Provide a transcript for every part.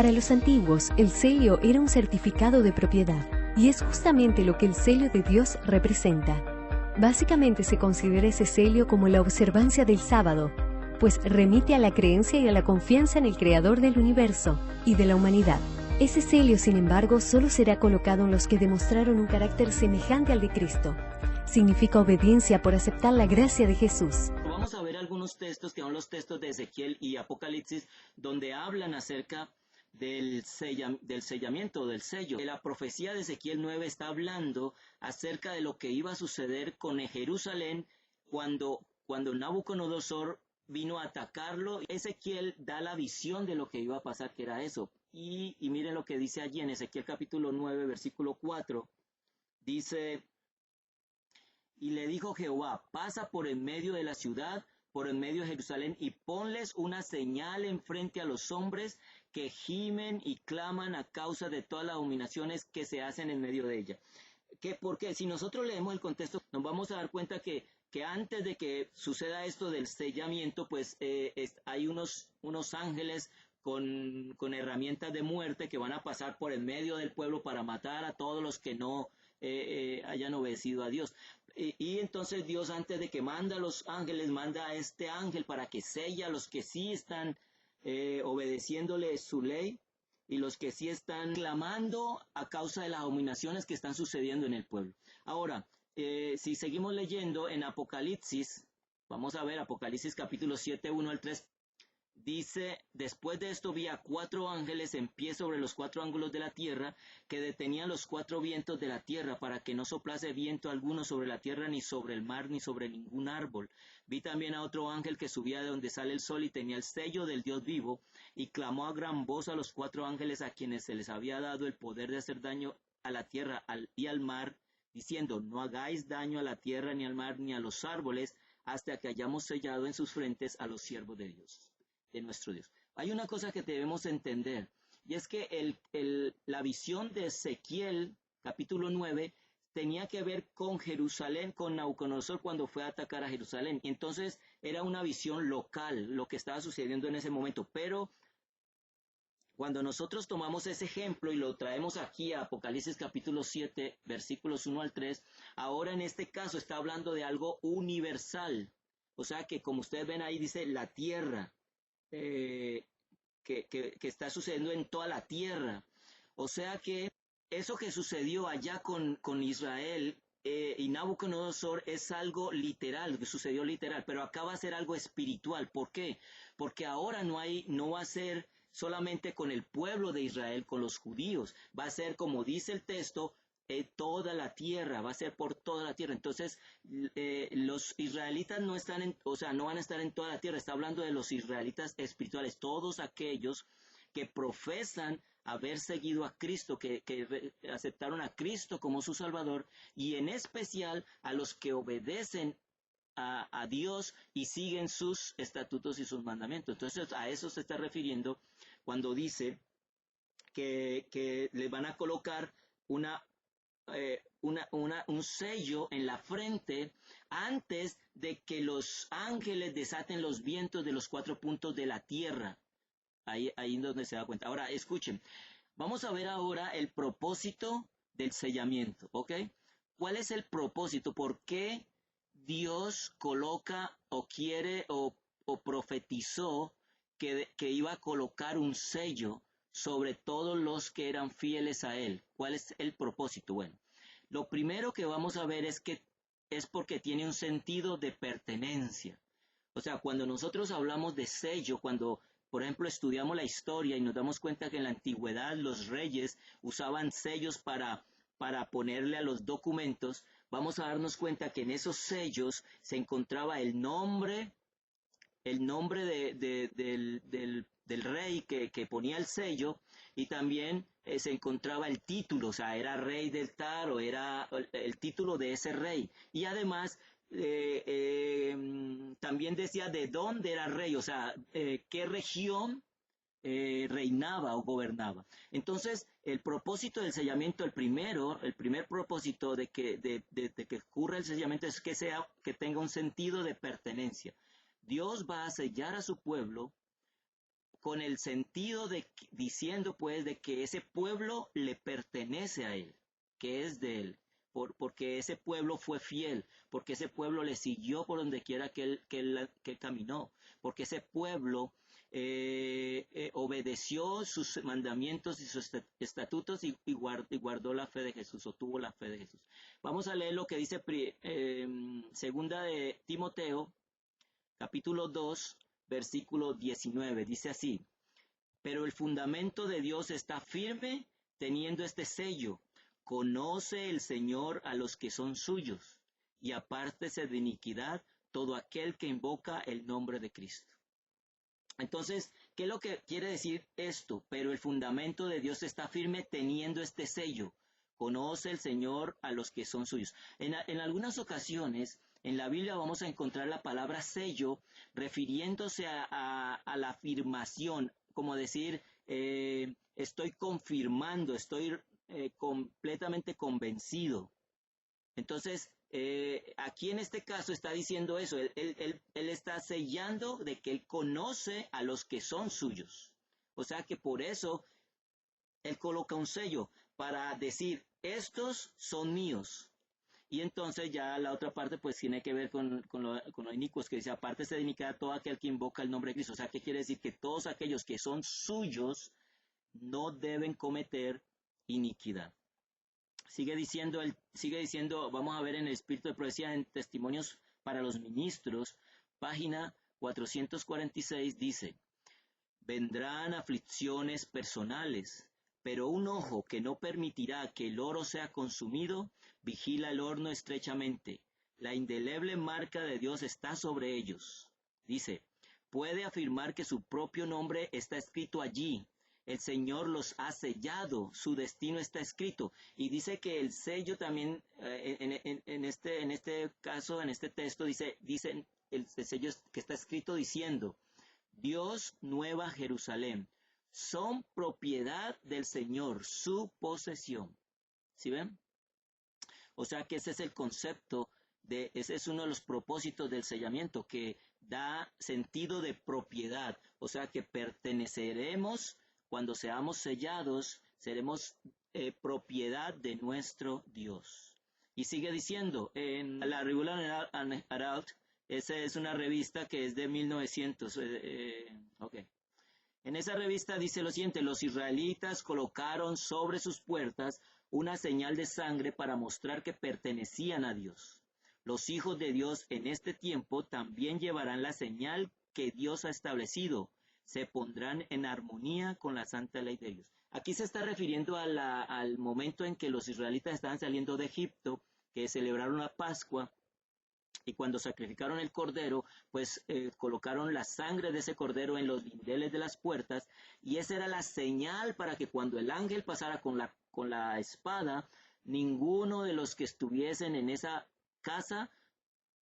Para los antiguos, el sello era un certificado de propiedad, y es justamente lo que el sello de Dios representa. Básicamente se considera ese sello como la observancia del sábado, pues remite a la creencia y a la confianza en el Creador del universo y de la humanidad. Ese sello, sin embargo, solo será colocado en los que demostraron un carácter semejante al de Cristo. Significa obediencia por aceptar la gracia de Jesús. Vamos a ver algunos textos que son los textos de Ezequiel y Apocalipsis, donde hablan acerca del sellamiento, del sello. La profecía de Ezequiel 9 está hablando acerca de lo que iba a suceder con Jerusalén cuando Nabucodonosor vino a atacarlo. Ezequiel da la visión de lo que iba a pasar, que era eso. Y miren lo que dice allí en Ezequiel capítulo 9, versículo 4. Dice: y le dijo Jehová, pasa por en medio de la ciudad, por en medio de Jerusalén, y ponles una señal enfrente a los hombres que gimen y claman a causa de todas las abominaciones que se hacen en medio de ella. Porque si nosotros leemos el contexto, nos vamos a dar cuenta que antes de que suceda esto del sellamiento, pues hay unos ángeles con herramientas de muerte que van a pasar por el medio del pueblo para matar a todos los que no hayan obedecido a Dios. Y entonces Dios, antes de que manda a los ángeles, manda a este ángel para que selle a los que sí están obedeciéndole su ley, y los que sí están clamando a causa de las abominaciones que están sucediendo en el pueblo. Ahora, si seguimos leyendo en Apocalipsis, vamos a ver Apocalipsis capítulo 7, 1 al 3, dice: después de esto vi a 4 ángeles en pie sobre los 4 ángulos de la tierra, que detenían los 4 vientos de la tierra, para que no soplase viento alguno sobre la tierra, ni sobre el mar, ni sobre ningún árbol. Vi también a otro ángel que subía de donde sale el sol y tenía el sello del Dios vivo, y clamó a gran voz a los 4 ángeles a quienes se les había dado el poder de hacer daño a la tierra y al mar, diciendo: no hagáis daño a la tierra, ni al mar, ni a los árboles, hasta que hayamos sellado en sus frentes a los siervos de Dios, de nuestro Dios. Hay una cosa que debemos entender, y es que la visión de Ezequiel, capítulo 9, tenía que ver con Jerusalén, con Nabucodonosor cuando fue a atacar a Jerusalén. Y entonces era una visión local, lo que estaba sucediendo en ese momento. Pero cuando nosotros tomamos ese ejemplo y lo traemos aquí a Apocalipsis capítulo 7, versículos 1 al 3, ahora en este caso está hablando de algo universal. O sea que, como ustedes ven ahí, dice la tierra. Que está sucediendo en toda la tierra. O sea que eso que sucedió allá con Israel y Nabucodonosor es algo literal, que sucedió literal, pero acá va a ser algo espiritual. ¿Por qué? Porque ahora no va a ser solamente con el pueblo de Israel, con los judíos, va a ser, como dice el texto, toda la tierra, va a ser por toda la tierra. Entonces, los israelitas no van a estar en toda la tierra. Está hablando de los israelitas espirituales, todos aquellos que profesan haber seguido a Cristo, que aceptaron a Cristo como su Salvador, y en especial a los que obedecen a Dios y siguen sus estatutos y sus mandamientos. Entonces, a eso se está refiriendo cuando dice que les van a colocar un sello en la frente antes de que los ángeles desaten los vientos de los 4 puntos de la tierra. Ahí es donde se da cuenta. Ahora, escuchen, vamos a ver ahora el propósito del sellamiento, ¿ok? ¿Cuál es el propósito? ¿Por qué Dios coloca o quiere o profetizó que iba a colocar un sello sobre todos los que eran fieles a Él? ¿Cuál es el propósito? Bueno, lo primero que vamos a ver es que es porque tiene un sentido de pertenencia. O sea, cuando nosotros hablamos de sello, cuando, por ejemplo, estudiamos la historia y nos damos cuenta que en la antigüedad los reyes usaban sellos para ponerle a los documentos, vamos a darnos cuenta que en esos sellos se encontraba el nombre del rey que ponía el sello, y también se encontraba el título, o sea, era rey del tal, o era el título de ese rey, y además también decía de dónde era rey, o sea, qué región reinaba o gobernaba. Entonces, el propósito del sellamiento, el primer propósito de que ocurra el sellamiento es que tenga un sentido de pertenencia. Dios va a sellar a su pueblo con el sentido de diciendo pues de que ese pueblo le pertenece a él, que es de él, porque ese pueblo fue fiel, porque ese pueblo le siguió por donde quiera que él caminó, porque ese pueblo obedeció sus mandamientos y sus estatutos y guardó la fe de Jesús, o tuvo la fe de Jesús. Vamos a leer lo que dice segunda de Timoteo, capítulo 2, versículo 19. Dice así: pero el fundamento de Dios está firme, teniendo este sello: conoce el Señor a los que son suyos, y apártese de iniquidad todo aquel que invoca el nombre de Cristo. Entonces, ¿qué es lo que quiere decir esto? Pero el fundamento de Dios está firme, teniendo este sello: conoce el Señor a los que son suyos. En algunas ocasiones en la Biblia vamos a encontrar la palabra sello refiriéndose a la afirmación, como decir, estoy confirmando, estoy completamente convencido. Entonces, aquí en este caso está diciendo eso, él está sellando de que él conoce a los que son suyos. O sea que por eso él coloca un sello para decir, estos son míos. Y entonces ya la otra parte pues tiene que ver con lo inicuos, que dice, apártese de iniquidad todo aquel que invoca el nombre de Cristo. O sea, ¿qué quiere decir? Que todos aquellos que son suyos no deben cometer iniquidad. Sigue diciendo, vamos a ver en el Espíritu de Profecía, en Testimonios para los Ministros, página 446, dice, vendrán aflicciones personales, pero un ojo que no permitirá que el oro sea consumido, vigila el horno estrechamente. La indeleble marca de Dios está sobre ellos. Dice, puede afirmar que su propio nombre está escrito allí. El Señor los ha sellado, su destino está escrito. Y dice que el sello también, en este caso, en este texto, dice el sello que está escrito diciendo, Dios, Nueva Jerusalén, son propiedad del Señor, su posesión. ¿Sí ven? O sea que ese es el concepto, ese es uno de los propósitos del sellamiento, que da sentido de propiedad. O sea que perteneceremos, cuando seamos sellados, seremos propiedad de nuestro Dios. Y sigue diciendo, en la Regular Herald, esa es una revista que es de 1900, okay. En esa revista dice lo siguiente, los israelitas colocaron sobre sus puertas una señal de sangre para mostrar que pertenecían a Dios. Los hijos de Dios en este tiempo también llevarán la señal que Dios ha establecido. Se pondrán en armonía con la santa ley de Dios. Aquí se está refiriendo al momento en que los israelitas estaban saliendo de Egipto, que celebraron la Pascua. Y cuando sacrificaron el cordero, pues colocaron la sangre de ese cordero en los dinteles de las puertas, y esa era la señal para que cuando el ángel pasara con la espada, ninguno de los que estuviesen en esa casa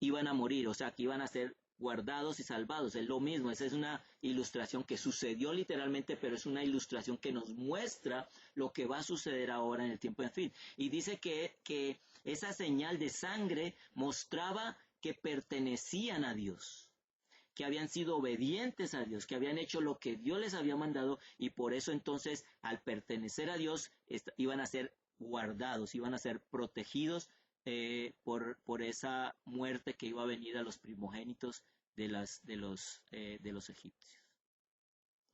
iban a morir, o sea, que iban a ser guardados y salvados. Es lo mismo, esa es una ilustración que sucedió literalmente, pero es una ilustración que nos muestra lo que va a suceder ahora en el tiempo de fin. Y dice que esa señal de sangre mostraba que pertenecían a Dios, que habían sido obedientes a Dios, que habían hecho lo que Dios les había mandado, y por eso entonces al pertenecer a Dios iban a ser guardados, iban a ser protegidos por esa muerte que iba a venir a los primogénitos de los egipcios.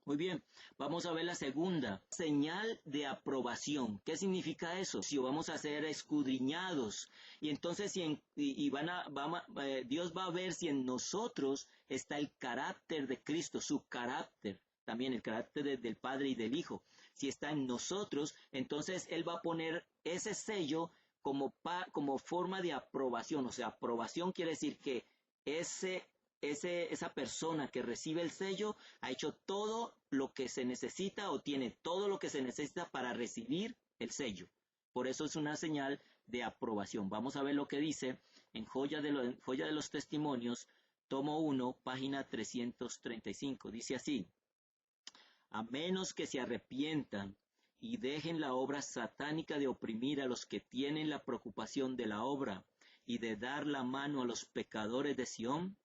Muy bien, vamos a ver la segunda, señal de aprobación. ¿Qué significa eso? Si vamos a ser escudriñados, y entonces Dios va a ver si en nosotros está el carácter de Cristo, su carácter, también el carácter del Padre y del Hijo. Si está en nosotros, entonces Él va a poner ese sello como forma de aprobación. O sea, aprobación quiere decir que esa persona que recibe el sello ha hecho todo lo que se necesita, o tiene todo lo que se necesita para recibir el sello. Por eso es una señal de aprobación. Vamos a ver lo que dice en Joya de los Testimonios, tomo 1, página 335. Dice así: a menos que se arrepientan y dejen la obra satánica de oprimir a los que tienen la preocupación de la obra y de dar la mano a los pecadores de Sión,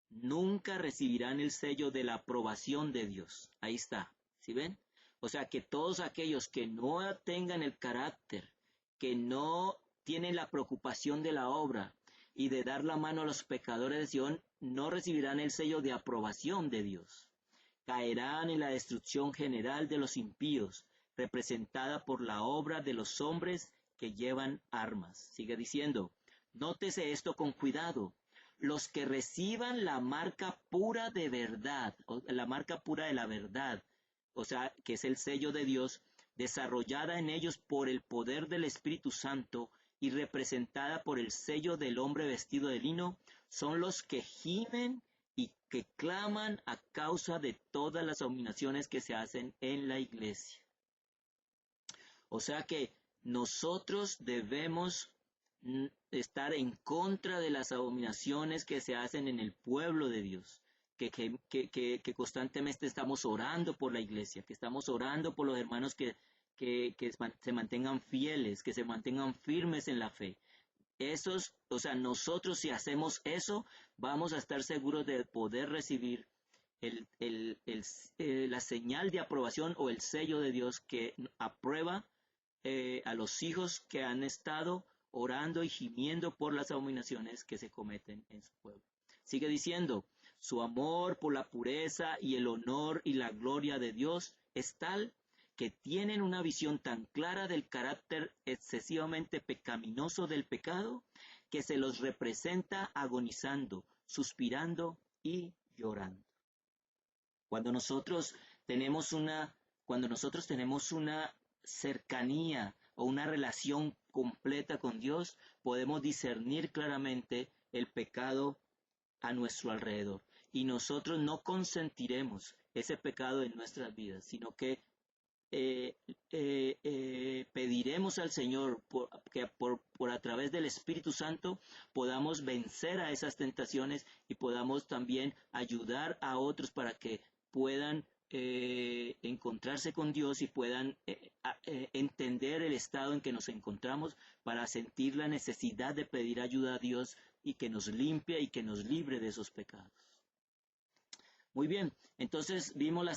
nunca recibirán el sello de la aprobación de Dios. Ahí está, ¿sí ven? O sea que todos aquellos que no tengan el carácter, que no tienen la preocupación de la obra y de dar la mano a los pecadores de Sion, no recibirán el sello de aprobación de Dios. Caerán en la destrucción general de los impíos, representada por la obra de los hombres que llevan armas. Sigue diciendo, nótese esto con cuidado. Los que reciban la marca pura de verdad, o la marca pura de la verdad, o sea, que es el sello de Dios, desarrollada en ellos por el poder del Espíritu Santo y representada por el sello del hombre vestido de lino, son los que gimen y que claman a causa de todas las abominaciones que se hacen en la iglesia. O sea que nosotros debemos estar en contra de las abominaciones que se hacen en el pueblo de Dios, que constantemente estamos orando por la iglesia, que estamos orando por los hermanos que se mantengan fieles, que se mantengan firmes en la fe. O sea, nosotros si hacemos eso, vamos a estar seguros de poder recibir la señal de aprobación o el sello de Dios que aprueba a los hijos que han estado orando y gimiendo por las abominaciones que se cometen en su pueblo. Sigue diciendo, su amor por la pureza y el honor y la gloria de Dios es tal que tienen una visión tan clara del carácter excesivamente pecaminoso del pecado que se los representa agonizando, suspirando y llorando. Cuando nosotros tenemos una cercanía o una relación completa con Dios, podemos discernir claramente el pecado a nuestro alrededor. Y nosotros no consentiremos ese pecado en nuestras vidas, sino que pediremos al Señor que por a través del Espíritu Santo podamos vencer a esas tentaciones y podamos también ayudar a otros para que puedan encontrarse con Dios y puedan entender el estado en que nos encontramos para sentir la necesidad de pedir ayuda a Dios y que nos limpie y que nos libre de esos pecados. Muy bien, entonces vimos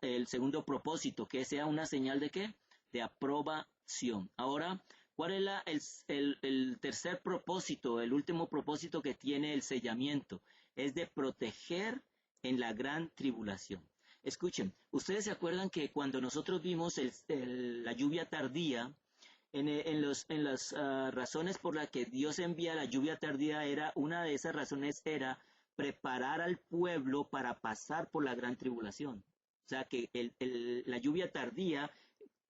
el segundo propósito, que sea una señal de ¿qué? De aprobación. Ahora, ¿cuál es el tercer propósito, el último propósito que tiene el sellamiento? Es de proteger en la gran tribulación. Escuchen, ¿ustedes se acuerdan que cuando nosotros vimos la lluvia tardía, en las razones por las que Dios envía la lluvia tardía, una de esas razones era preparar al pueblo para pasar por la gran tribulación? O sea que la lluvia tardía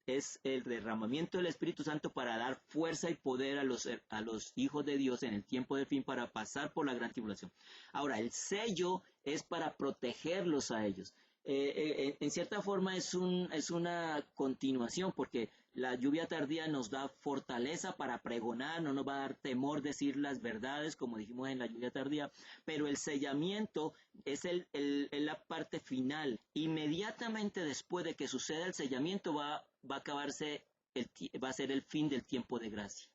es el derramamiento del Espíritu Santo para dar fuerza y poder a los hijos de Dios en el tiempo del fin para pasar por la gran tribulación. Ahora, el sello es para protegerlos a ellos. En cierta forma es una continuación, porque la lluvia tardía nos da fortaleza para pregonar, no nos va a dar temor decir las verdades, como dijimos en la lluvia tardía, pero el sellamiento es la parte final. Inmediatamente después de que suceda el sellamiento va a acabarse, va a ser el fin del tiempo de gracia.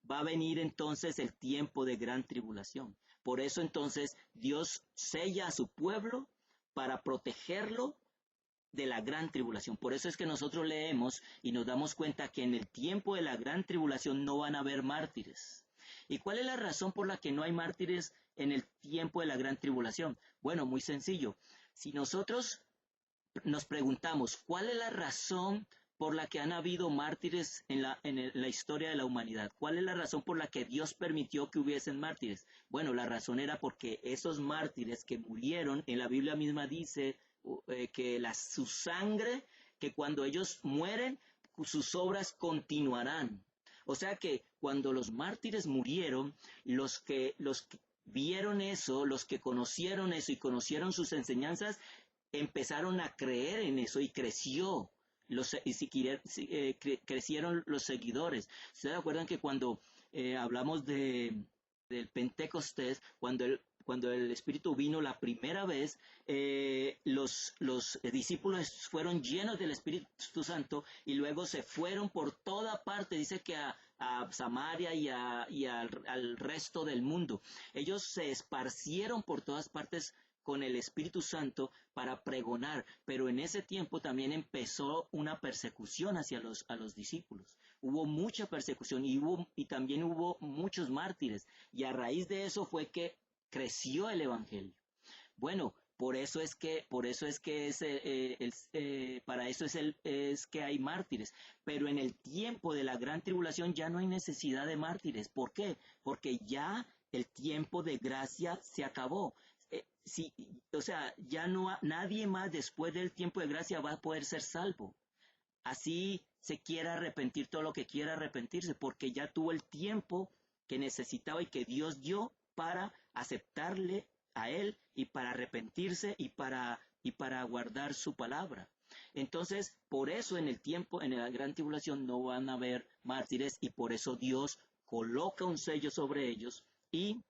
Va a venir entonces el tiempo de gran tribulación. Por eso entonces Dios sella a su pueblo para protegerlo de la gran tribulación. Por eso es que nosotros leemos y nos damos cuenta que en el tiempo de la gran tribulación no van a haber mártires. ¿Y cuál es la razón por la que no hay mártires en el tiempo de la gran tribulación? Bueno, muy sencillo. Si nosotros nos preguntamos cuál es la razón por la que han habido mártires en la historia de la humanidad, ¿cuál es la razón por la que Dios permitió que hubiesen mártires? Bueno, la razón era porque esos mártires que murieron, en la Biblia misma dice que su sangre, que cuando ellos mueren, sus obras continuarán. O sea que cuando los mártires murieron, los que vieron eso, los que conocieron eso y conocieron sus enseñanzas, empezaron a creer en eso y crecieron los seguidores. ¿Ustedes se acuerdan que cuando hablamos del Pentecostés, cuando cuando el Espíritu vino la primera vez, los discípulos fueron llenos del Espíritu Santo y luego se fueron por toda parte, dice que a Samaria y al resto del mundo. Ellos se esparcieron por todas partes con el Espíritu Santo para pregonar, pero en ese tiempo también empezó una persecución hacia a los discípulos. Hubo mucha persecución y también hubo muchos mártires, y a raíz de eso fue que creció el Evangelio. Bueno, para eso es que hay mártires, pero en el tiempo de la gran tribulación ya no hay necesidad de mártires. ¿Por qué? Porque ya el tiempo de gracia se acabó. O sea, ya nadie más después del tiempo de gracia va a poder ser salvo. Así se quiera arrepentir todo lo que quiera arrepentirse, porque ya tuvo el tiempo que necesitaba y que Dios dio para aceptarle a Él y para arrepentirse y para guardar su palabra. Entonces, por eso en el tiempo, en la gran tribulación, no van a haber mártires, y por eso Dios coloca un sello sobre ellos y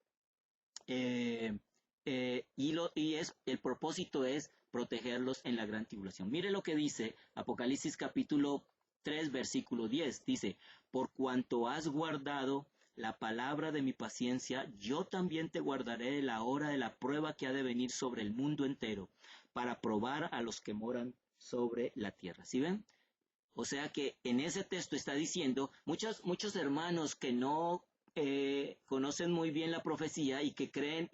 el propósito es protegerlos en la gran tribulación. Mire lo que dice Apocalipsis capítulo 3, versículo 10. Dice, por cuanto has guardado la palabra de mi paciencia, yo también te guardaré de la hora de la prueba que ha de venir sobre el mundo entero, para probar a los que moran sobre la tierra. ¿Sí ven? O sea que en ese texto está diciendo, muchos hermanos que no conocen muy bien la profecía y que creen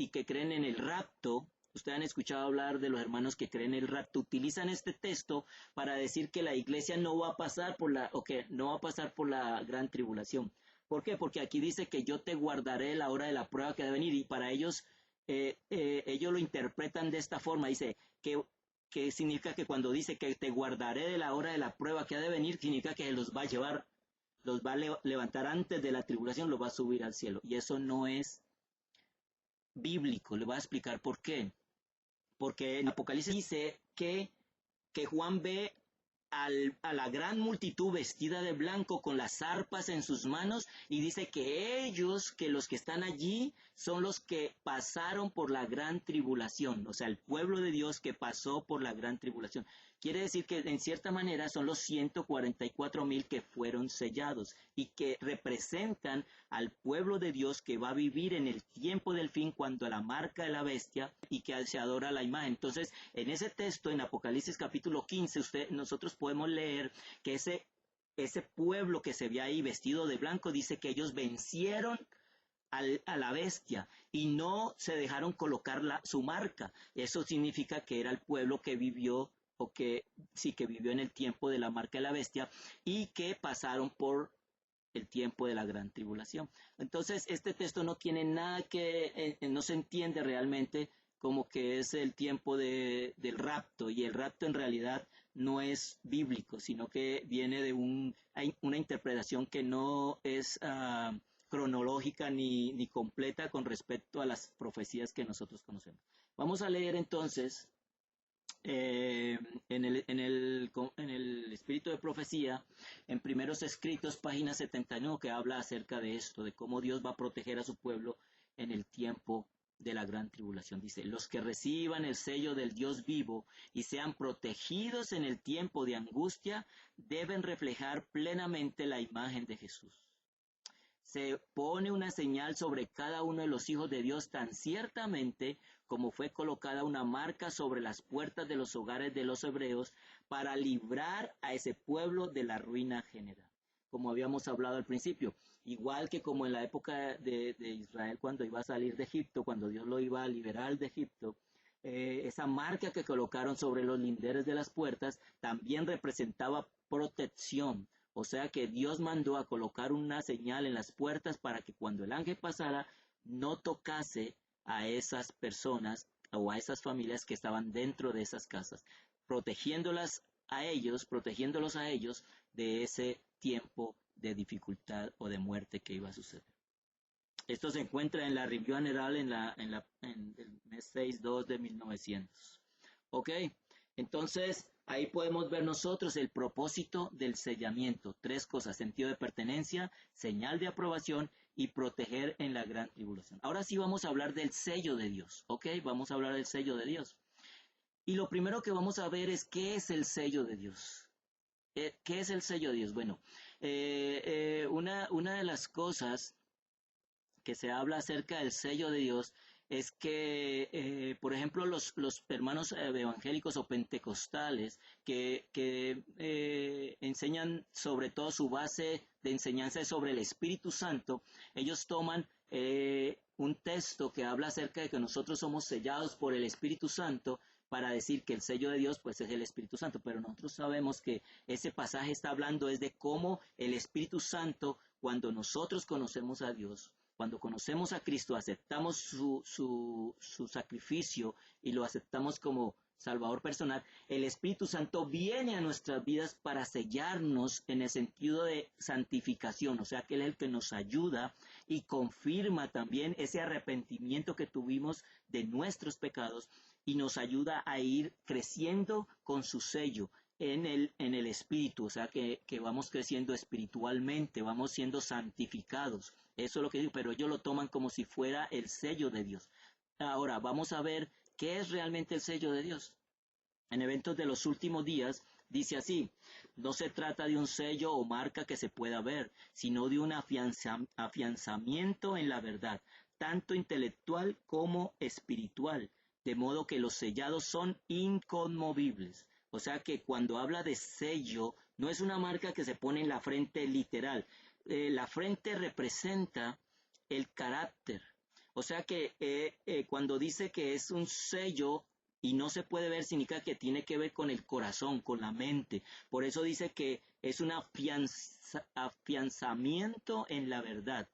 en el rapto. Ustedes han escuchado hablar de los hermanos que creen en el rapto. Utilizan este texto para decir que la iglesia no va a pasar por la gran tribulación. ¿Por qué? Porque aquí dice que yo te guardaré la hora de la prueba que ha de venir, y para ellos lo interpretan de esta forma. Dice que significa que cuando dice que te guardaré de la hora de la prueba que ha de venir, significa que los va a llevar, los va a levantar antes de la tribulación, los va a subir al cielo. Y eso no es bíblico. Le voy a explicar por qué. Porque en Apocalipsis dice que Juan ve a la gran multitud vestida de blanco con las arpas en sus manos, y dice que los que están allí son los que pasaron por la gran tribulación, o sea, el pueblo de Dios que pasó por la gran tribulación. Quiere decir que en cierta manera son los 144,000 que fueron sellados y que representan al pueblo de Dios que va a vivir en el tiempo del fin, cuando la marca de la bestia y que se adora la imagen. Entonces, en ese texto, en Apocalipsis capítulo 15, nosotros podemos leer que ese pueblo que se ve ahí vestido de blanco, dice que ellos vencieron a la bestia y no se dejaron colocar su marca. Eso significa que era el pueblo que vivió, que vivió en el tiempo de la marca de la bestia, y que pasaron por el tiempo de la gran tribulación. Entonces, este texto no tiene nada no se entiende realmente como que es el tiempo del rapto, y el rapto en realidad no es bíblico, sino que viene de hay una interpretación que no es cronológica ni completa con respecto a las profecías que nosotros conocemos. Vamos a leer entonces en el espíritu de profecía, en Primeros Escritos, página 79, que habla acerca de esto, de cómo Dios va a proteger a su pueblo en el tiempo de la gran tribulación. Dice, los que reciban el sello del Dios vivo y sean protegidos en el tiempo de angustia, deben reflejar plenamente la imagen de Jesús. Se pone una señal sobre cada uno de los hijos de Dios, tan ciertamente como fue colocada una marca sobre las puertas de los hogares de los hebreos, para librar a ese pueblo de la ruina general. Como habíamos hablado al principio, igual que como en la época de Israel, cuando iba a salir de Egipto, cuando Dios lo iba a liberar de Egipto, esa marca que colocaron sobre los linderes de las puertas también representaba protección. O sea que Dios mandó a colocar una señal en las puertas para que cuando el ángel pasara no tocase a esas personas o a esas familias que estaban dentro de esas casas, protegiéndolos a ellos de ese tiempo de dificultad o de muerte que iba a suceder. Esto se encuentra en la Review General en el mes 6/2 de 1900. Ok, entonces Ahí podemos ver nosotros el propósito del sellamiento. 3 cosas: sentido de pertenencia, señal de aprobación y proteger en la gran tribulación. Ahora sí vamos a hablar del sello de Dios, ¿ok? Vamos a hablar del sello de Dios. Y lo primero que vamos a ver es qué es el sello de Dios. ¿Qué es el sello de Dios? Bueno, una de las cosas que se habla acerca del sello de Dios es que, por ejemplo, los hermanos evangélicos o pentecostales que enseñan sobre todo su base de enseñanza es sobre el Espíritu Santo, ellos toman un texto que habla acerca de que nosotros somos sellados por el Espíritu Santo para decir que el sello de Dios pues es el Espíritu Santo, pero nosotros sabemos que ese pasaje está hablando es de cómo el Espíritu Santo, cuando nosotros conocemos a Dios, cuando conocemos a Cristo, aceptamos su sacrificio y lo aceptamos como Salvador personal, el Espíritu Santo viene a nuestras vidas para sellarnos en el sentido de santificación, o sea que Él es el que nos ayuda y confirma también ese arrepentimiento que tuvimos de nuestros pecados y nos ayuda a ir creciendo con su sello en el espíritu, o sea que vamos creciendo espiritualmente, vamos siendo santificados. Eso es lo que digo, pero ellos lo toman como si fuera el sello de Dios. Ahora, vamos a ver qué es realmente el sello de Dios. En Eventos de los Últimos Días dice así: no se trata de un sello o marca que se pueda ver, sino de un afianzamiento en la verdad, tanto intelectual como espiritual, de modo que los sellados son inconmovibles. O sea que cuando habla de sello, no es una marca que se pone en la frente literal. La frente representa el carácter. O sea que cuando dice que es un sello y no se puede ver, significa que tiene que ver con el corazón, con la mente. Por eso dice que es un afianzamiento en la verdad,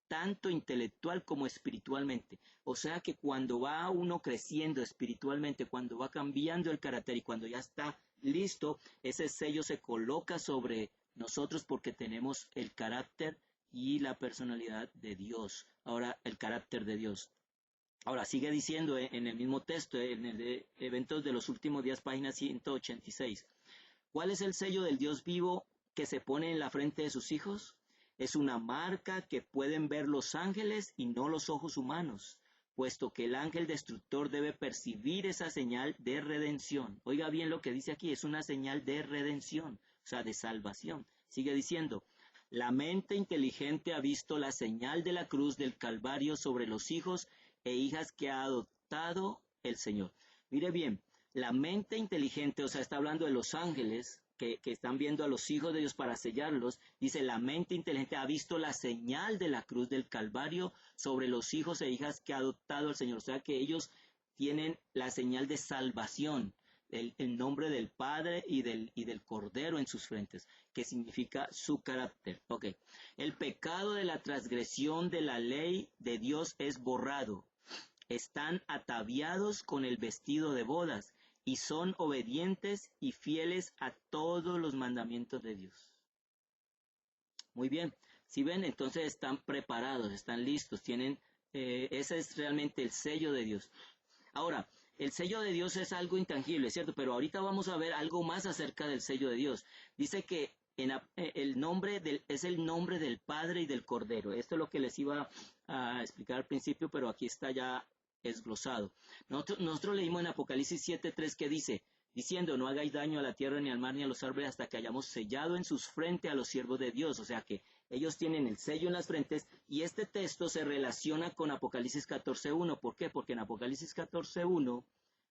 tanto intelectual como espiritualmente. O sea que cuando va uno creciendo espiritualmente, cuando va cambiando el carácter y cuando ya está listo, ese sello se coloca sobre nosotros porque tenemos el carácter y la personalidad de Dios. Ahora, el carácter de Dios. Ahora, sigue diciendo en el mismo texto, en el de Eventos de los Últimos Días, página 186. ¿Cuál es el sello del Dios vivo que se pone en la frente de sus hijos? Es una marca que pueden ver los ángeles y no los ojos humanos, puesto que el ángel destructor debe percibir esa señal de redención. Oiga bien lo que dice aquí, es una señal de redención, o sea, de salvación. Sigue diciendo: la mente inteligente ha visto la señal de la cruz del Calvario sobre los hijos e hijas que ha adoptado el Señor. Mire bien, la mente inteligente, o sea, está hablando de los ángeles que están viendo a los hijos de Dios para sellarlos. Dice: la mente inteligente ha visto la señal de la cruz del Calvario sobre los hijos e hijas que ha adoptado el Señor. O sea que ellos tienen la señal de salvación, el nombre del Padre y del Cordero en sus frentes, que significa su carácter. Okay. El pecado de la transgresión de la ley de Dios es borrado. Están ataviados con el vestido de bodas y son obedientes y fieles a todos los mandamientos de Dios. Muy bien, si ven, entonces están preparados, están listos, tienen, ese es realmente el sello de Dios. Ahora, el sello de Dios es algo intangible, ¿cierto? Pero ahorita vamos a ver algo más acerca del sello de Dios. Dice que el nombre es el nombre del Padre y del Cordero. Esto es lo que les iba a explicar al principio, pero aquí está ya desglosado. Nosotros leímos en Apocalipsis 7:3 que dice: diciendo: no hagáis daño a la tierra, ni al mar, ni a los árboles, hasta que hayamos sellado en sus frentes a los siervos de Dios. O sea que ellos tienen el sello en las frentes, y este texto se relaciona con Apocalipsis 14:1. ¿Por qué? Porque en Apocalipsis 14:1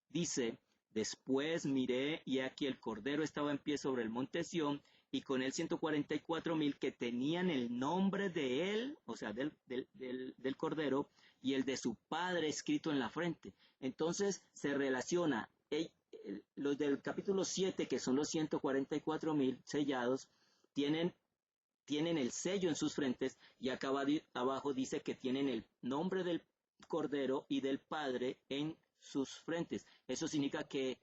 dice: después miré, y aquí el Cordero estaba en pie sobre el monte Sión, y con él 144,000 que tenían el nombre de él, o sea, del Cordero, y el de su Padre escrito en la frente. Entonces se relaciona los del capítulo 7, que son los 144,000 sellados, tienen el sello en sus frentes, y acá abajo dice que tienen el nombre del Cordero y del Padre en sus frentes. Eso significa que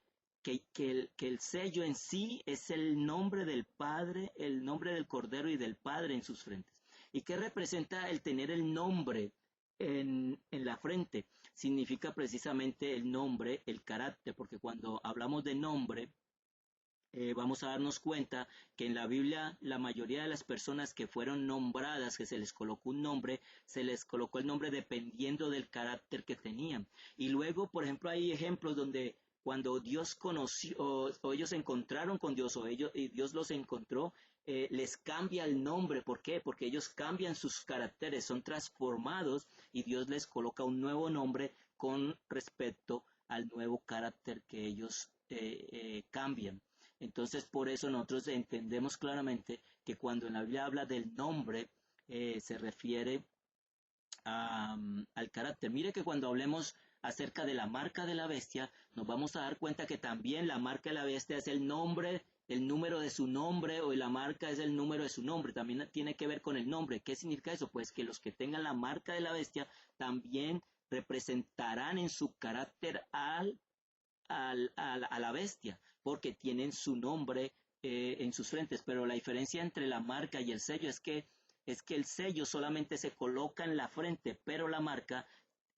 el sello en sí es el nombre del Padre, el nombre del Cordero y del Padre en sus frentes. ¿Y qué representa el tener el nombre en la frente? Significa precisamente el nombre, el carácter, porque cuando hablamos de nombre, vamos a darnos cuenta que en la Biblia la mayoría de las personas que fueron nombradas, que se les colocó un nombre, se les colocó el nombre dependiendo del carácter que tenían. Y luego, por ejemplo, hay ejemplos donde cuando Dios conoció, o ellos se encontraron con Dios, y Dios los encontró, les cambia el nombre. ¿Por qué? Porque ellos cambian sus caracteres, son transformados y Dios les coloca un nuevo nombre con respecto al nuevo carácter que ellos cambian. Entonces, por eso nosotros entendemos claramente que cuando en la Biblia habla del nombre, se refiere al carácter. Mire que cuando hablemos acerca de la marca de la bestia, nos vamos a dar cuenta que también la marca de la bestia es el nombre, el número de su nombre, o la marca es el número de su nombre. También tiene que ver con el nombre. ¿Qué significa eso? Pues que los que tengan la marca de la bestia también representarán en su carácter a la bestia, porque tienen su nombre en sus frentes. Pero la diferencia entre la marca y el sello es que el sello solamente se coloca en la frente, pero la marca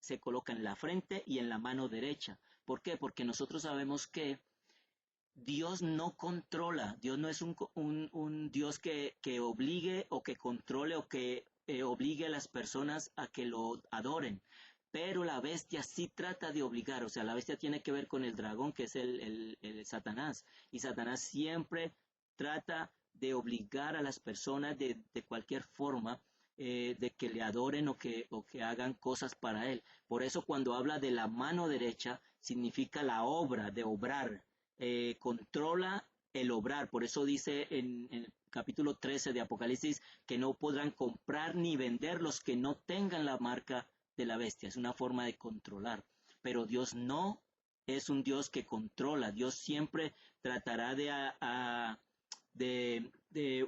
se coloca en la frente y en la mano derecha. ¿Por qué? Porque nosotros sabemos que Dios no controla, Dios no es un Dios que obligue o que controle o que obligue a las personas a que lo adoren. Pero la bestia sí trata de obligar, o sea, la bestia tiene que ver con el dragón, que es el Satanás. Y Satanás siempre trata de obligar a las personas de cualquier forma, de que le adoren o que hagan cosas para él. Por eso cuando habla de la mano derecha, significa la obra, de obrar. Controla el obrar. Por eso dice en el capítulo 13 de Apocalipsis que no podrán comprar ni vender los que no tengan la marca de la bestia. Es una forma de controlar. Pero Dios no es un Dios que controla. Dios siempre tratará de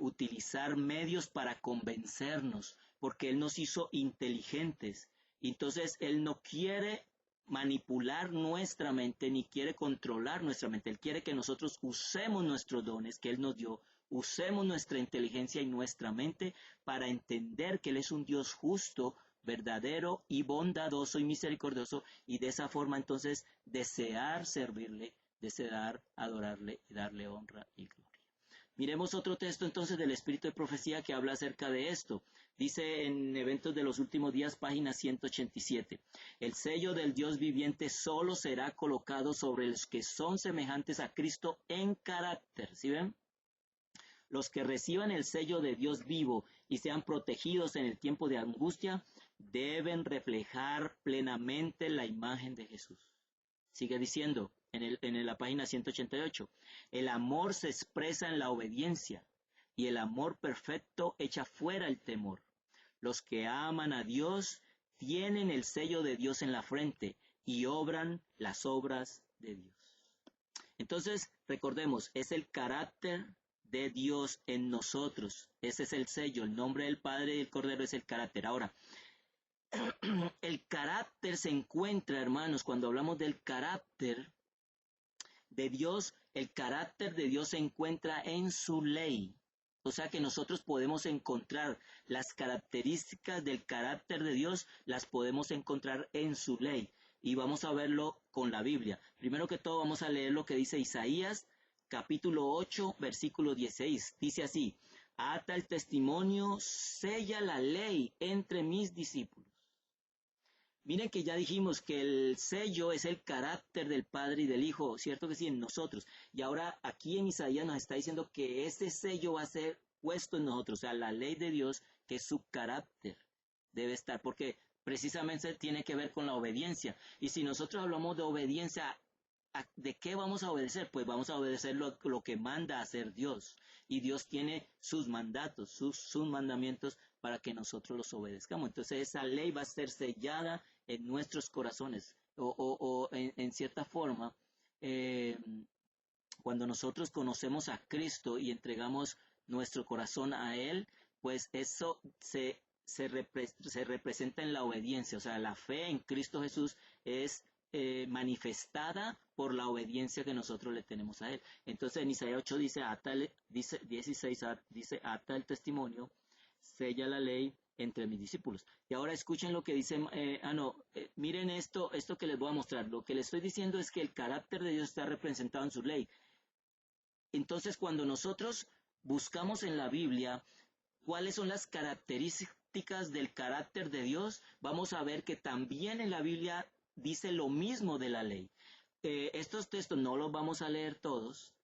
utilizar medios para convencernos, porque Él nos hizo inteligentes. Entonces Él no quiere manipular nuestra mente ni quiere controlar nuestra mente. Él quiere que nosotros usemos nuestros dones que Él nos dio, usemos nuestra inteligencia y nuestra mente para entender que Él es un Dios justo, verdadero y bondadoso y misericordioso, y de esa forma entonces desear servirle, desear adorarle y darle honra y gloria. Miremos otro texto entonces del Espíritu de Profecía que habla acerca de esto. Dice en Eventos de los Últimos Días, página 187. El sello del Dios viviente solo será colocado sobre los que son semejantes a Cristo en carácter. ¿Sí ven? Los que reciban el sello de Dios vivo y sean protegidos en el tiempo de angustia, deben reflejar plenamente la imagen de Jesús. Sigue diciendo en la página 188, el amor se expresa en la obediencia y el amor perfecto echa fuera el temor. Los que aman a Dios tienen el sello de Dios en la frente y obran las obras de Dios. Entonces, recordemos, es el carácter de Dios en nosotros. Ese es el sello, el nombre del Padre y del Cordero es el carácter. Ahora, el carácter se encuentra, hermanos, cuando hablamos del carácter de Dios, el carácter de Dios se encuentra en su ley. O sea que nosotros podemos encontrar las características del carácter de Dios, las podemos encontrar en su ley. Y vamos a verlo con la Biblia. Primero que todo vamos a leer lo que dice Isaías, capítulo 8, versículo 16. Dice así, ata el testimonio, sella la ley entre mis discípulos. Miren que ya dijimos que el sello es el carácter del Padre y del Hijo, ¿cierto que sí? En nosotros. Y ahora aquí en Isaías nos está diciendo que ese sello va a ser puesto en nosotros, o sea, la ley de Dios, que es su carácter, debe estar, porque precisamente tiene que ver con la obediencia. Y si nosotros hablamos de obediencia, ¿de qué vamos a obedecer? Pues vamos a obedecer lo que manda hacer Dios. Y Dios tiene sus mandatos, sus mandamientos para que nosotros los obedezcamos. Entonces esa ley va a ser sellada en nuestros corazones. O en cierta forma, cuando nosotros conocemos a Cristo y entregamos nuestro corazón a Él, pues eso se representa en la obediencia. O sea, la fe en Cristo Jesús es manifestada por la obediencia que nosotros le tenemos a Él. Entonces en Isaías 8 dice, 16 dice, ata el testimonio, sella la ley entre mis discípulos. Y ahora escuchen lo que dice, miren esto que les voy a mostrar. Lo que les estoy diciendo es que el carácter de Dios está representado en su ley. Entonces, cuando nosotros buscamos en la Biblia cuáles son las características del carácter de Dios, vamos a ver que también en la Biblia dice lo mismo de la ley. Estos textos no los vamos a leer todos,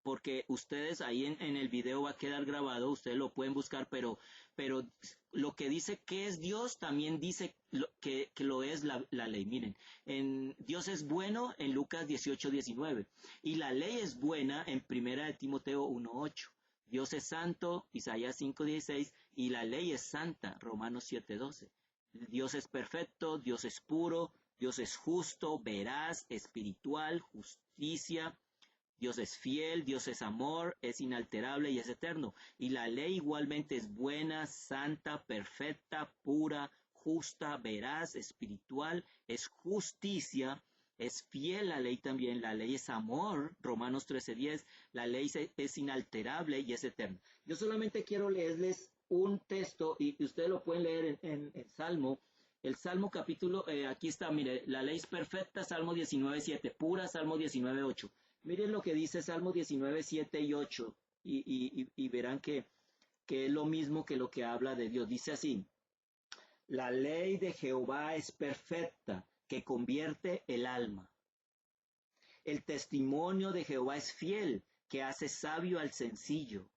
porque ustedes ahí en el video va a quedar grabado, ustedes lo pueden buscar, pero lo que dice que es Dios también dice que lo es la ley. Miren, Dios es bueno en Lucas 18:19 y la ley es buena en Primera de Timoteo 1:8. Dios es santo, Isaías 5:16, y la ley es santa, Romanos 7:12. Dios es perfecto, Dios es puro, Dios es justo, veraz, espiritual, justicia. Dios es fiel, Dios es amor, es inalterable y es eterno. Y la ley igualmente es buena, santa, perfecta, pura, justa, veraz, espiritual, es justicia, es fiel la ley también. La ley es amor, Romanos 13:10. La ley es inalterable y es eterna. Yo solamente quiero leerles un texto y ustedes lo pueden leer en Salmo. El Salmo capítulo, aquí está, mire, la ley es perfecta, Salmo 19:7, pura, Salmo 19:8. Miren lo que dice Salmo 19:7 y 8, y verán que es lo mismo que lo que habla de Dios. Dice así: la ley de Jehová es perfecta, que convierte el alma. El testimonio de Jehová es fiel, que hace sabio al sencillo.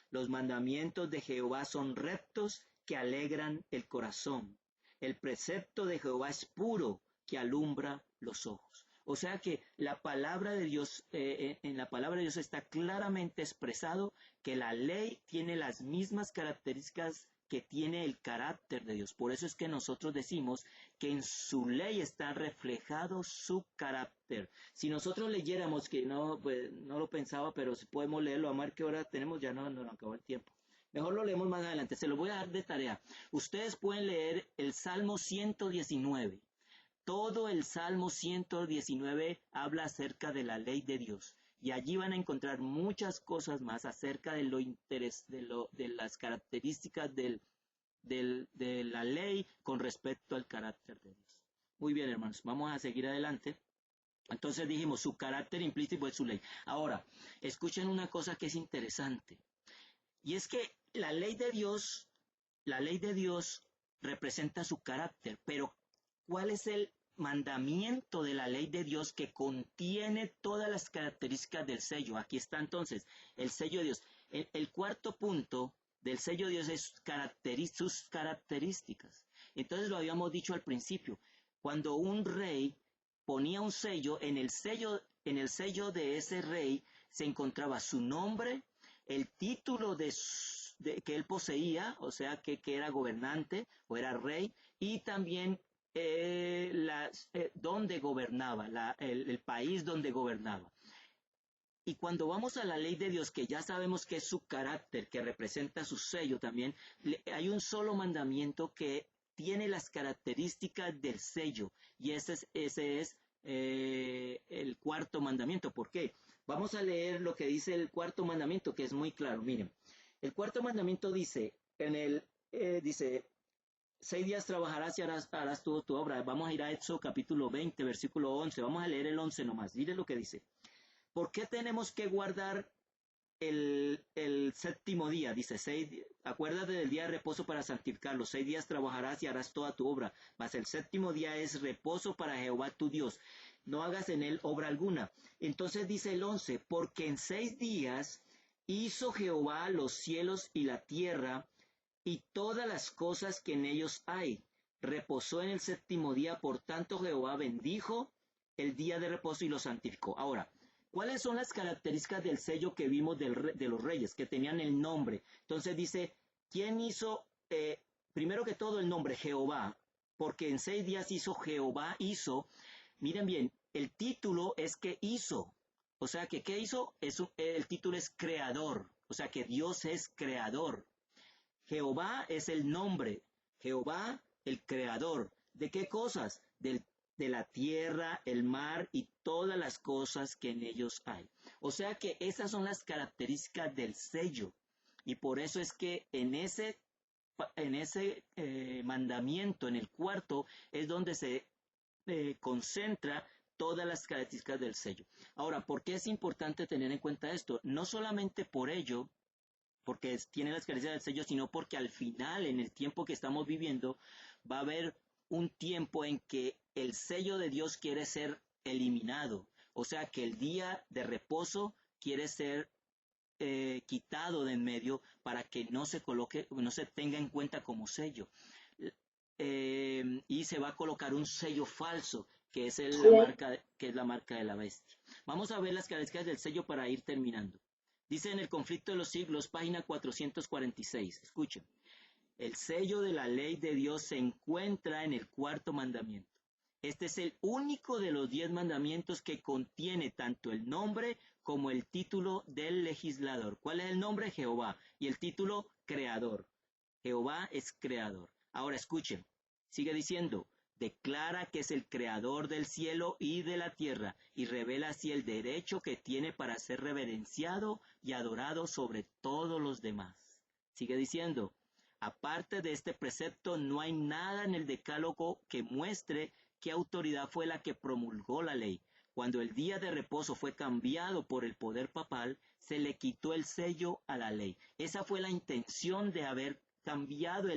Los mandamientos de Jehová son rectos, que alegran el corazón. El precepto de Jehová es puro, que alumbra los ojos. O sea que la palabra de Dios, en la palabra de Dios está claramente expresado que la ley tiene las mismas características que tiene el carácter de Dios. Por eso es que nosotros decimos que en su ley está reflejado su carácter. Si nosotros leyéramos, que no, pues, no lo pensaba, pero si podemos leerlo, a ver qué hora tenemos, ya no acabó el tiempo. Mejor lo leemos más adelante, se lo voy a dar de tarea. Ustedes pueden leer el Salmo 119. Todo el Salmo 119 habla acerca de la ley de Dios. Y allí van a encontrar muchas cosas más acerca de de las características de la ley con respecto al carácter de Dios. Muy bien, hermanos, vamos a seguir adelante. Entonces dijimos, su carácter implícito es su ley. Ahora, escuchen una cosa que es interesante. Y es que la ley de Dios representa su carácter, pero ¿cuál es el mandamiento de la ley de Dios que contiene todas las características del sello? Aquí está entonces el sello de Dios. El cuarto punto del sello de Dios es sus características. Entonces lo habíamos dicho al principio. Cuando un rey ponía un sello, en el sello de ese rey se encontraba su nombre, el título que él poseía, o sea que era gobernante o era rey, y también donde gobernaba, el país donde gobernaba. Y cuando vamos a la ley de Dios, que ya sabemos que es su carácter, que representa su sello también, hay un solo mandamiento que tiene las características del sello, y ese es el cuarto mandamiento. ¿Por qué? Vamos a leer lo que dice el cuarto mandamiento, que es muy claro. Miren, el cuarto mandamiento dice, dice, 6 días trabajarás y harás tu obra. Vamos a ir a Éxodo capítulo 20, versículo 11. Vamos a leer el 11 nomás. Mire lo que dice. ¿Por qué tenemos que guardar el séptimo día? Dice, acuérdate del día de reposo para santificarlo. 6 días trabajarás y harás toda tu obra. Mas el séptimo día es reposo para Jehová tu Dios. No hagas en él obra alguna. Entonces dice el 11, porque en 6 días hizo Jehová los cielos y la tierra y todas las cosas que en ellos hay. Reposó en el séptimo día, por tanto Jehová bendijo el día de reposo y lo santificó. Ahora, ¿cuáles son las características del sello que vimos de los reyes? Que tenían el nombre. Entonces dice, ¿quién hizo? Primero que todo el nombre, Jehová, porque en 6 días Jehová hizo. Miren bien, el título es que hizo. O sea que ¿qué hizo? El título es creador. O sea que Dios es creador. Jehová es el nombre. Jehová, el creador. ¿De qué cosas? De la tierra, el mar y todas las cosas que en ellos hay. O sea que esas son las características del sello. Y por eso es que en ese mandamiento, en el cuarto, es donde se concentra todas las características del sello. Ahora, ¿por qué es importante tener en cuenta esto? No solamente por ello, porque tiene las características del sello, sino porque al final, en el tiempo que estamos viviendo, va a haber un tiempo en que el sello de Dios quiere ser eliminado. O sea, que el día de reposo quiere ser quitado de en medio para que no se coloque, no se tenga en cuenta como sello. Y se va a colocar un sello falso, que es la marca de la bestia. Vamos a ver las características del sello para ir terminando. Dice en el conflicto de los siglos, página 446. Escuchen. El sello de la ley de Dios se encuentra en el cuarto mandamiento. Este es el único de los 10 mandamientos que contiene tanto el nombre como el título del legislador. ¿Cuál es el nombre? Jehová. Y el título, creador. Jehová es creador. Ahora escuchen. Sigue diciendo. Declara que es el creador del cielo y de la tierra y revela así el derecho que tiene para ser reverenciado y adorado sobre todos los demás. Sigue diciendo. Aparte de este precepto, no hay nada en el decálogo que muestre qué autoridad fue la que promulgó la ley. Cuando el día de reposo fue cambiado por el poder papal, se le quitó el sello a la ley. Esa fue la intención de haber cambiado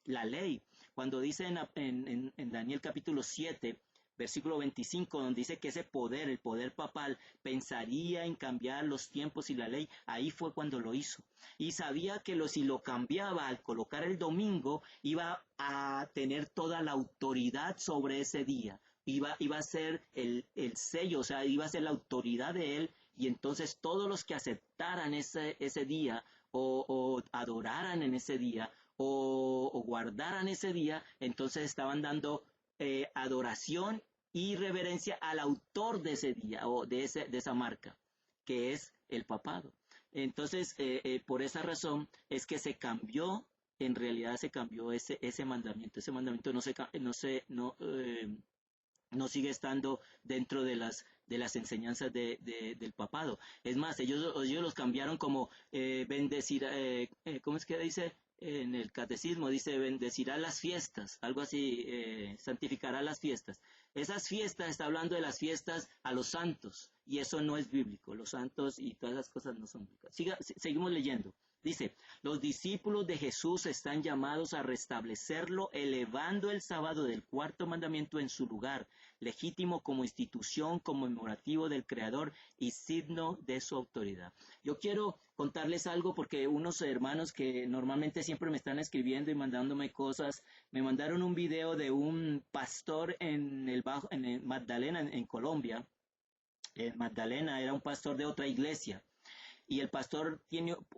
la ley. Cuando dice en Daniel capítulo 7, versículo 25, donde dice que ese poder, el poder papal, pensaría en cambiar los tiempos y la ley, ahí fue cuando lo hizo. Y sabía que si lo cambiaba al colocar el domingo, iba a tener toda la autoridad sobre ese día. Iba a ser el sello, o sea, iba a ser la autoridad de él, y entonces todos los que aceptaran ese día, o adoraran en ese día, o guardaran ese día, entonces estaban dando adoración y reverencia al autor de ese día o de esa marca, que es el papado. Entonces, por esa razón es que se cambió, en realidad se cambió ese mandamiento. Ese mandamiento no sigue estando dentro de las enseñanzas del papado. Es más, ellos los cambiaron como bendecir, ¿cómo es que dice? En el catecismo dice, bendecirá las fiestas, algo así, santificará las fiestas. Esas fiestas, está hablando de las fiestas a los santos, y eso no es bíblico. Los santos y todas esas cosas no son bíblicas. Seguimos leyendo. Dice, los discípulos de Jesús están llamados a restablecerlo, elevando el sábado del cuarto mandamiento en su lugar, legítimo como institución conmemorativo del Creador y signo de su autoridad. Yo quiero contarles algo porque unos hermanos que normalmente siempre me están escribiendo y mandándome cosas, me mandaron un video de un pastor en el Magdalena, en Colombia. En Magdalena era un pastor de otra iglesia. Y el pastor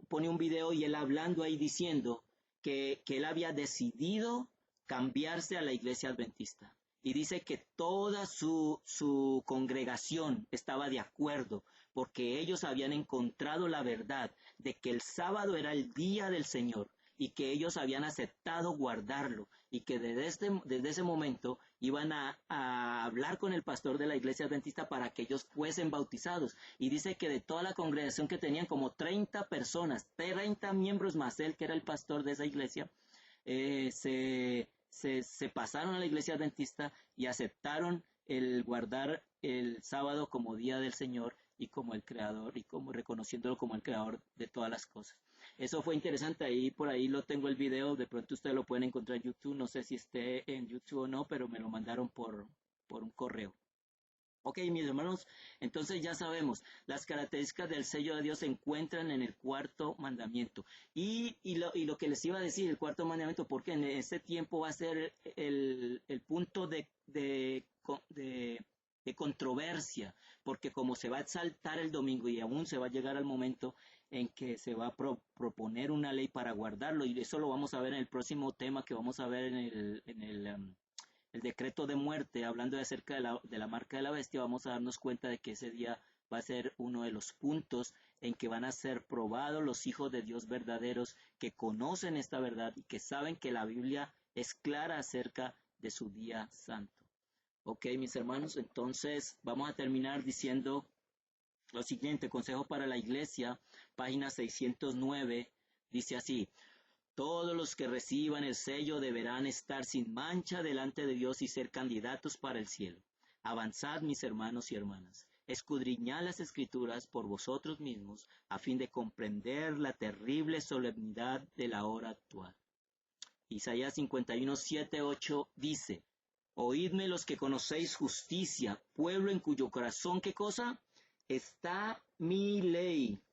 pone un video y él hablando ahí diciendo que él había decidido cambiarse a la iglesia adventista. Y dice que toda su congregación estaba de acuerdo porque ellos habían encontrado la verdad de que el sábado era el día del Señor y que ellos habían aceptado guardarlo y que desde ese momento iban a hablar con el pastor de la iglesia adventista para que ellos fuesen bautizados. Y dice que de toda la congregación que tenían como 30 personas, 30 miembros más él, que era el pastor de esa iglesia, se pasaron a la iglesia adventista y aceptaron el guardar el sábado como día del Señor y como el creador, y como reconociéndolo como el creador de todas las cosas. Eso fue interesante, ahí por ahí lo tengo el video, de pronto ustedes lo pueden encontrar en YouTube, no sé si esté en YouTube o no, pero me lo mandaron por un correo. Ok, mis hermanos, entonces ya sabemos, las características del sello de Dios se encuentran en el cuarto mandamiento. Y lo que les iba a decir, el cuarto mandamiento, porque en este tiempo va a ser el punto de controversia, porque como se va a exaltar el domingo y aún se va a llegar al momento en que se va a proponer una ley para guardarlo, y eso lo vamos a ver en el próximo tema que vamos a ver en el decreto de muerte, hablando acerca de la marca de la bestia. Vamos a darnos cuenta de que ese día va a ser uno de los puntos en que van a ser probados los hijos de Dios verdaderos que conocen esta verdad y que saben que la Biblia es clara acerca de su día santo. Ok, mis hermanos, entonces vamos a terminar diciendo lo siguiente: Consejo para la Iglesia, página 609, dice así: todos los que reciban el sello deberán estar sin mancha delante de Dios y ser candidatos para el cielo. Avanzad, mis hermanos y hermanas, escudriñad las Escrituras por vosotros mismos, a fin de comprender la terrible solemnidad de la hora actual. Isaías 51, 7, 8 dice, oídme los que conocéis justicia, pueblo en cuyo corazón, ¿qué cosa? Está mi ley.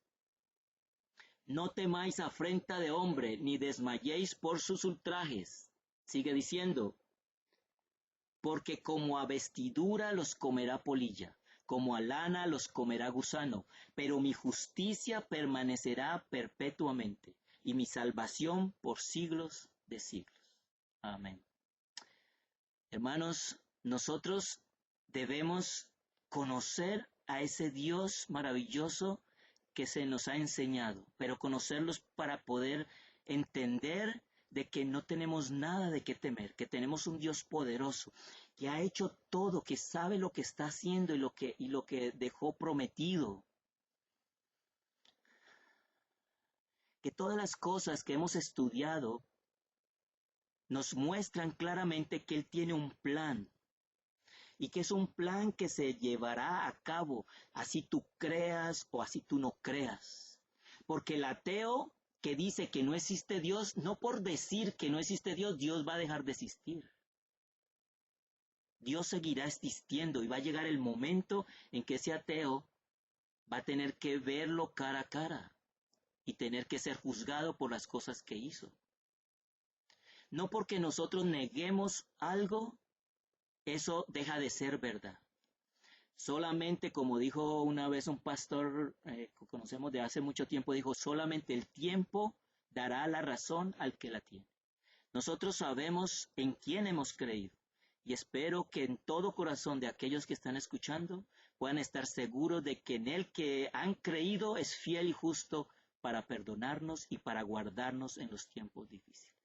No temáis afrenta de hombre, ni desmayéis por sus ultrajes. Sigue diciendo, porque como a vestidura los comerá polilla, como a lana los comerá gusano, pero mi justicia permanecerá perpetuamente, y mi salvación por siglos de siglos. Amén. Hermanos, nosotros debemos conocer a ese Dios maravilloso que se nos ha enseñado, pero conocerlos para poder entender de que no tenemos nada de qué temer, que tenemos un Dios poderoso, que ha hecho todo, que sabe lo que está haciendo y lo que dejó prometido. Que todas las cosas que hemos estudiado nos muestran claramente que Él tiene un plan y que es un plan que se llevará a cabo, así tú creas o así tú no creas. Porque el ateo que dice que no existe Dios, no por decir que no existe Dios, Dios va a dejar de existir. Dios seguirá existiendo y va a llegar el momento en que ese ateo va a tener que verlo cara a cara y tener que ser juzgado por las cosas que hizo. No porque nosotros neguemos algo, eso deja de ser verdad. Solamente, como dijo una vez un pastor que conocemos de hace mucho tiempo, dijo, solamente el tiempo dará la razón al que la tiene. Nosotros sabemos en quién hemos creído y espero que en todo corazón de aquellos que están escuchando puedan estar seguros de que en el que han creído es fiel y justo para perdonarnos y para guardarnos en los tiempos difíciles.